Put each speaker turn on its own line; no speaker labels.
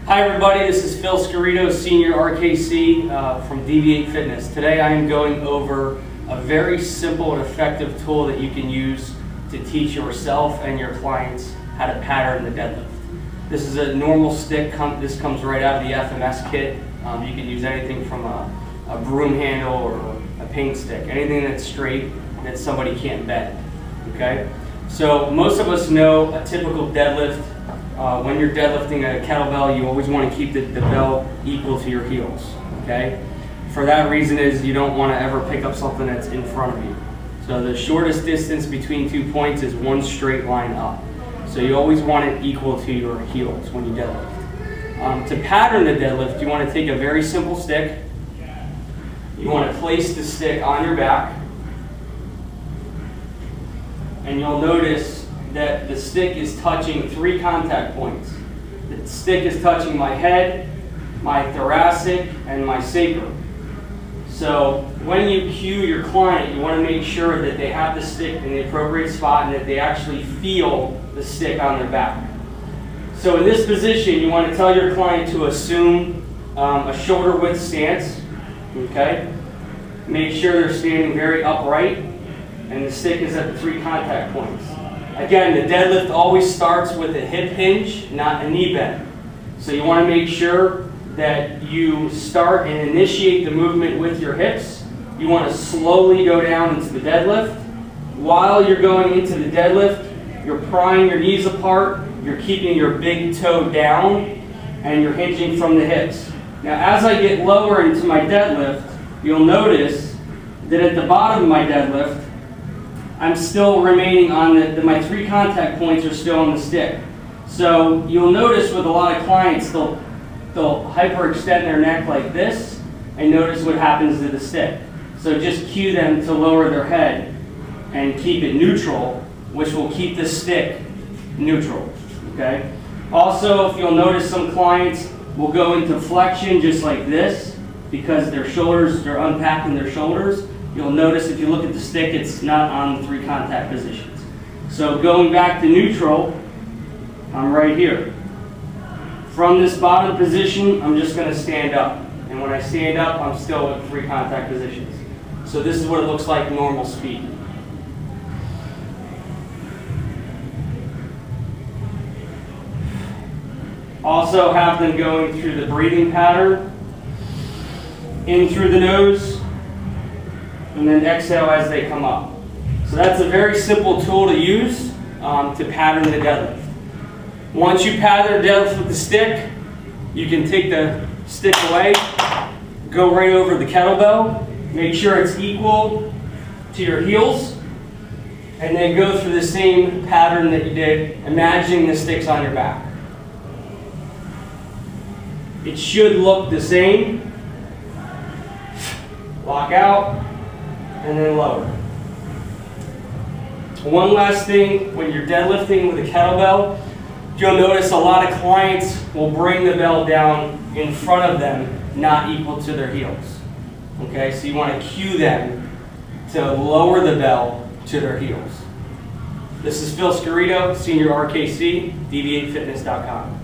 Hi everybody, this is Phil Scarito, Senior RKC from Deviate Fitness. Today I am going over a very simple and effective tool that you can use to teach yourself and your clients how to pattern the deadlift. This is a normal stick. This comes right out of the FMS kit. You can use anything from a broom handle or a paint stick, anything that's straight that somebody can't bend. Okay? So most of us know a typical deadlift. When you're deadlifting a kettlebell, you always want to keep the bell equal to your heels, okay? For that reason is you don't want to ever pick up something that's in front of you. So the shortest distance between 2 points is one straight line up. So you always want it equal to your heels when you deadlift. To pattern the deadlift, you want to take a very simple stick. You want to place the stick on your back. And you'll notice that the stick is touching 3 contact points. The stick is touching my head, my thoracic, and my sacrum. So when you cue your client, you want to make sure that they have the stick in the appropriate spot and that they actually feel the stick on their back. So in this position, you want to tell your client to assume a shoulder width stance. Okay? Make sure they're standing very upright and the stick is at the 3 contact points. Again, the deadlift always starts with a hip hinge, not a knee bend. So you want to make sure that you start and initiate the movement with your hips. You want to slowly go down into the deadlift. While you're going into the deadlift, you're prying your knees apart, you're keeping your big toe down, and you're hinging from the hips. Now, as I get lower into my deadlift, you'll notice that at the bottom of my deadlift, I'm still remaining on my 3 contact points are still on the stick. So you'll notice with a lot of clients, they'll hyperextend their neck like this, and notice what happens to the stick. So just cue them to lower their head and keep it neutral, which will keep the stick neutral. Okay? Also, if you'll notice, some clients will go into flexion just like this because their shoulders, they're unpacking their shoulders. You'll notice if you look at the stick, it's not on the 3 contact positions. So going back to neutral, I'm right here. From this bottom position, I'm just going to stand up. And when I stand up, I'm still at 3 contact positions. So this is what it looks like normal speed. Also have them going through the breathing pattern, in through the nose, and then exhale as they come up. So that's a very simple tool to use to pattern the deadlift. Once you pattern the deadlift with the stick, you can take the stick away, go right over the kettlebell, make sure it's equal to your heels, and then go through the same pattern that you did, imagining the stick's on your back. It should look the same. Lock out, and then lower. One last thing, when you're deadlifting with a kettlebell, you'll notice a lot of clients will bring the bell down in front of them, not equal to their heels. Okay, so you want to cue them to lower the bell to their heels. This is Phil Scarito, Senior RKC, deviatefitness.com.